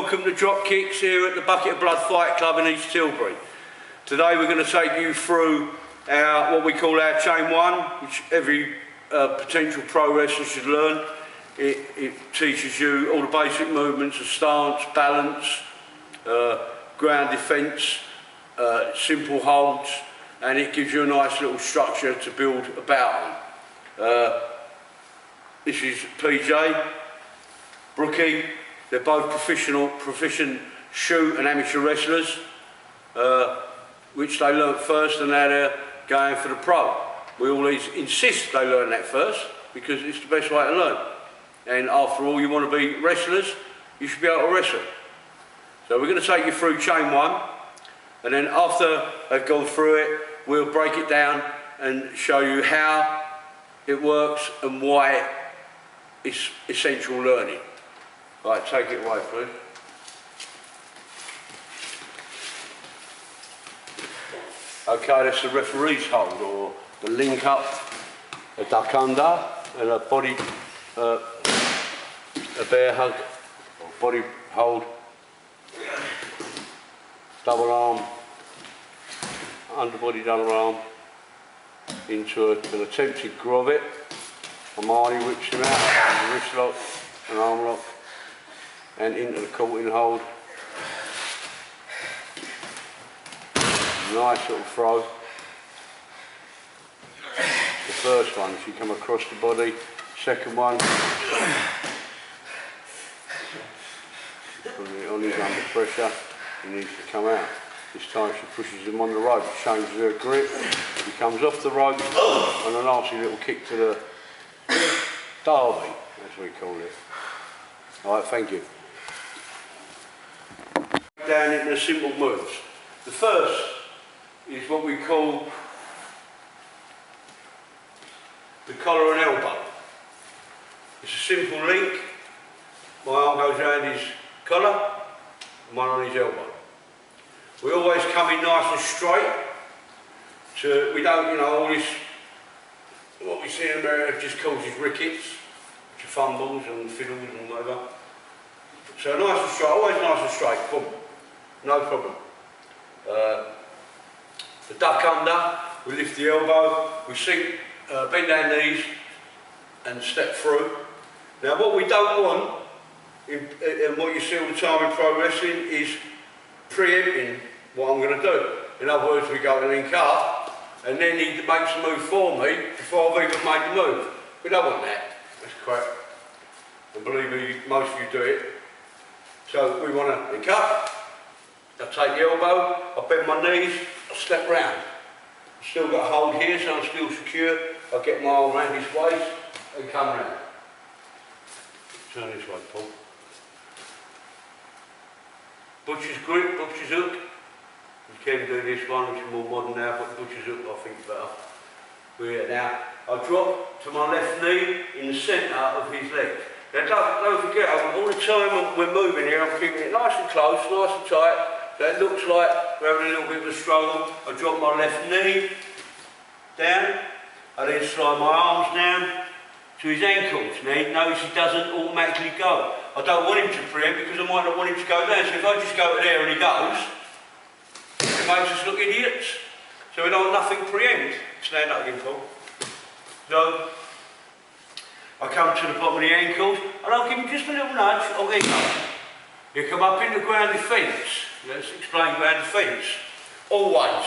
Welcome to Drop Kicks here at the Bucket of Blood Fight Club in East Tilbury. Today we're going to take you through what we call our Chain 1, which every potential pro wrestler should learn. It teaches you all the basic movements of stance, balance, ground defence, simple holds, and it gives you a nice little structure to build a bout on. This is PJ, Brookie. They're both proficient shoot and amateur wrestlers, which they learnt first, and now they're going for the pro. We always insist they learn that first because it's the best way to learn. And after all, you want to be wrestlers, you should be able to wrestle. So we're going to take you through Chain 1, and then after they've gone through it, we'll break it down and show you how it works and why it's essential learning. Right, take it away, please. Okay, that's the referee's hold, or the link up, a duck under, and a body, a bear hug, or body hold, double arm, underbody double arm, into an attempted grommet. Marnie whips him out, a wrist lock, an arm lock, and into the caught-in hold. Nice little throw. The first one, she come across the body. Second one, on he's under pressure, he needs to come out. This time she pushes him on the rope, changes her grip, he comes off the rope, and a nasty little kick to the derby, as we call it. Alright, thank you. Down into the simple moves. The first is what we call the collar and elbow. It's a simple link. My arm goes around his collar and one on his elbow. We always come in nice and straight. So we don't, you know, all this, what we see in America just causes rickets, which are fumbles and fiddles and whatever. So nice and straight, always nice and straight, boom, no problem. The duck under, we lift the elbow, we sink, bend our knees and step through. Now what we don't want, and what you see all the time in pro wrestling, is preempting what I'm going to do. In other words, we go and link up, and then he makes a move for me before I've even made the move. We don't want that, that's crap. And believe me, most of you do it. So we want to link up, I take the elbow, I bend my knees, I step round. I've still got a hold here, so I'm still secure. I get my arm around his waist and come round. Turn this way, Paul. Butcher's grip, butcher's hook. You can do this one, which is more modern now, but butcher's hook I think is better. We're here now. I drop to my left knee in the centre of his leg. Now don't forget, all the time we're moving here, I'm keeping it nice and close, nice and tight. So it looks like we're having a little bit of a struggle. I drop my left knee down, I then slide my arms down to his ankles. Now notice he doesn't automatically go. I don't want him to preempt because I might not want him to go down. So if I just go to there and he goes, it makes us look idiots. So we don't want nothing preempt. Stand up again, Paul. So I come to the bottom of the ankles and I'll give him just a little nudge. Oh, there you go. You come up in the ground defence. Let's explain ground defence. Always.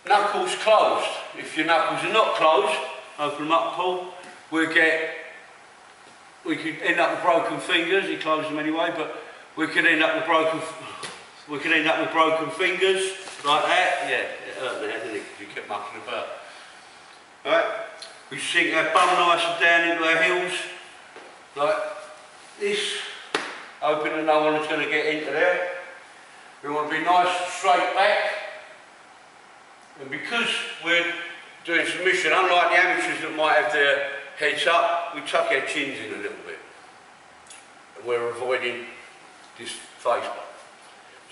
Knuckles closed. If your knuckles are not closed, open them up, Paul. We could end up with broken fingers. He closed them anyway, but we could end up with broken fingers like that. Yeah, it hurt there, didn't it? Because you kept mucking about. Right. We sink our bum nice and down into our heels, like this, hoping that no one is going to get into there. We want to be nice and straight back, and because we're doing submission, unlike the amateurs that might have their heads up, we tuck our chins in a little bit, and we're avoiding this face bump.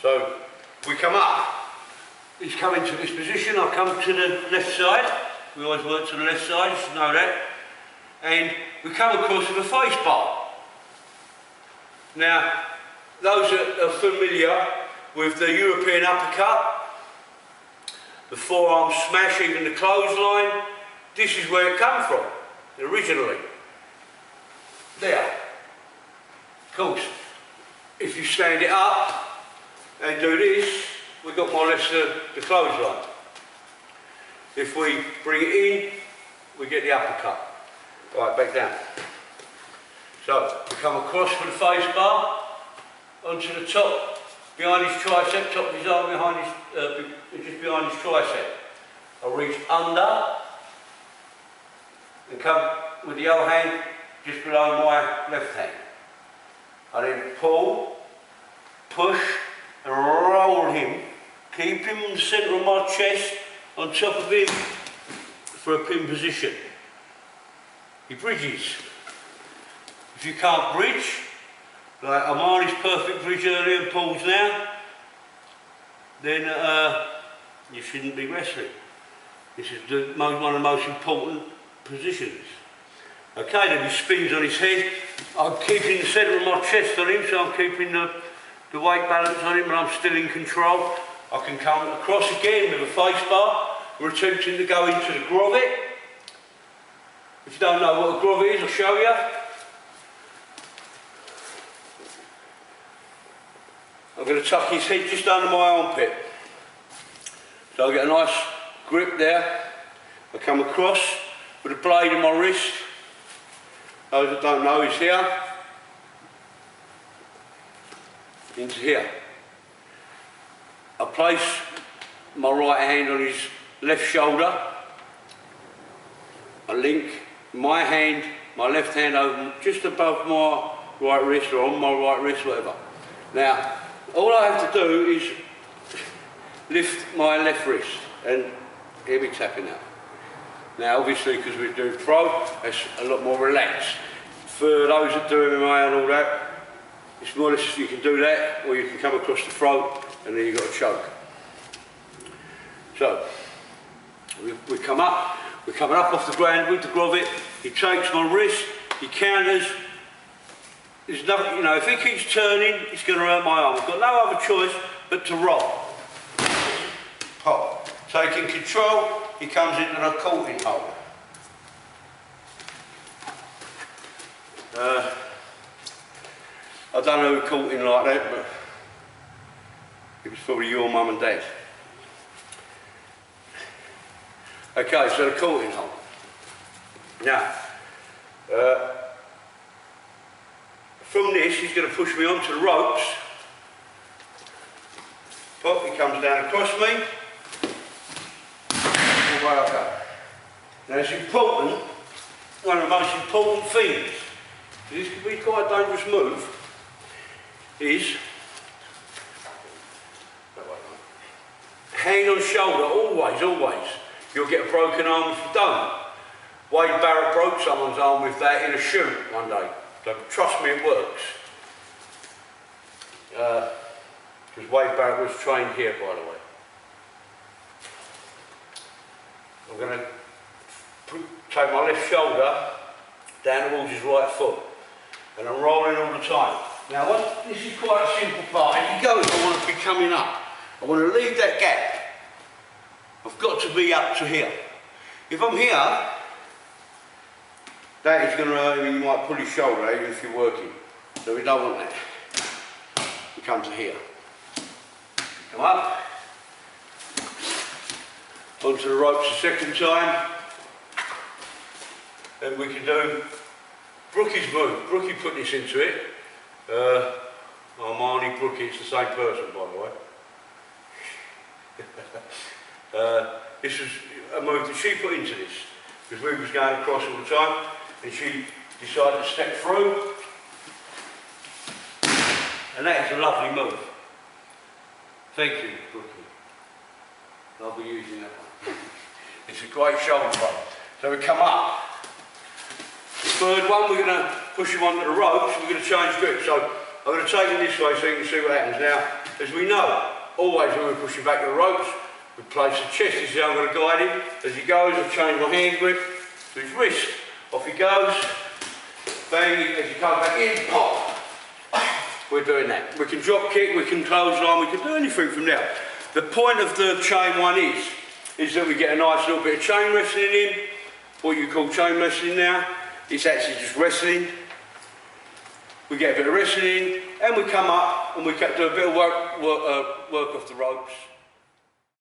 So we come up, he's coming to this position, I come to the left side. We always work to the left side, you should know that. And we come across with a face bar. Now, those that are familiar with the European uppercut, the forearm smash, even the clothesline, this is where it came from, originally. There. Of course, if you stand it up and do this, we've got more or less the clothesline. If we bring it in, we get the uppercut. Right, back down. So, we come across with the face bar, onto the top, behind his tricep, top of his arm, behind his, just behind his tricep. I reach under, and come with the other hand just below my left hand. I then pull, push, and roll him, keep him in the centre of my chest, on top of him, for a pin position. He bridges. If you can't bridge, like Armani's perfect bridge earlier and Paul's now, then you shouldn't be wrestling. This is one of the most important positions. Okay, then he spins on his head. I'm keeping the centre of my chest on him, so I'm keeping the weight balance on him, and I'm still in control. I can come across again with a face bar. We're attempting to go into the grovet. If you don't know what a grovet is, I'll show you. I'm going to tuck his head just under my armpit. So I get a nice grip there. I come across with a blade in my wrist. Those that don't know is here. Into here. I place my right hand on his left shoulder. I link my hand, my left hand over just above my right wrist, or on my right wrist, whatever. Now, all I have to do is lift my left wrist, and he'll be tapping out. Now, obviously, because we're doing throw, it's a lot more relaxed. For those that do MMA and all that, it's more or less you can do that, or you can come across the throat, and then you've got to choke. So, we come up, we're coming up off the ground with the grovet. He takes my wrist, he counters. There's nothing, you know, if he keeps turning, it's going to hurt my arm. I've got no other choice but to roll. Pop. Taking control, he comes into the courting hold. I don't know who caught him like that, but it was probably your mum and dad. Okay, so the courting hold. Now, from this, he's going to push me onto the ropes. Pop, he comes down across me. All the way I go. Now, it's important, one of the most important things, this can be quite a dangerous move, is hand on shoulder, always, always. You'll get a broken arm if you don't. Wade Barrett broke someone's arm with that in a shoot one day. So trust me, it works. Because Wade Barrett was trained here, by the way. I'm going to take my left shoulder down towards his right foot. And I'm rolling all the time. Now, this is quite a simple part. If you go, I want to be coming up. I want to leave that gap. I've got to be up to here. If I'm here, that is going to hurt him. You might pull his shoulder even if you're working. So we don't want that. You come to here. Come up. Onto the ropes a second time. And we can do Brookie's move. Brookie put this into it. Armani, Brookie, it's the same person, by the way. This was a move that she put into this, because we was going across all the time, and she decided to step through, and that is a lovely move. Thank you, Brookie. I'll be using that one. It's a great shoulder bump. So we come up. The third one, we're going to push him onto the ropes, we're going to change grip. So I'm going to take him this way so you can see what happens. Now, as we know, always when we're pushing back the ropes, we place the chest. This is how I'm going to guide him. As he goes, I've changed my hand grip to his wrist. Off he goes. Bang, as he comes back in, pop. we're doing that. We can drop kick, we can clothesline, we can do anything from there. The point of the chain one is that we get a nice little bit of chain wrestling in, what you call chain wrestling now. It's actually just wrestling. We get a bit of wrestling in, and we come up and we do a bit of work off the ropes.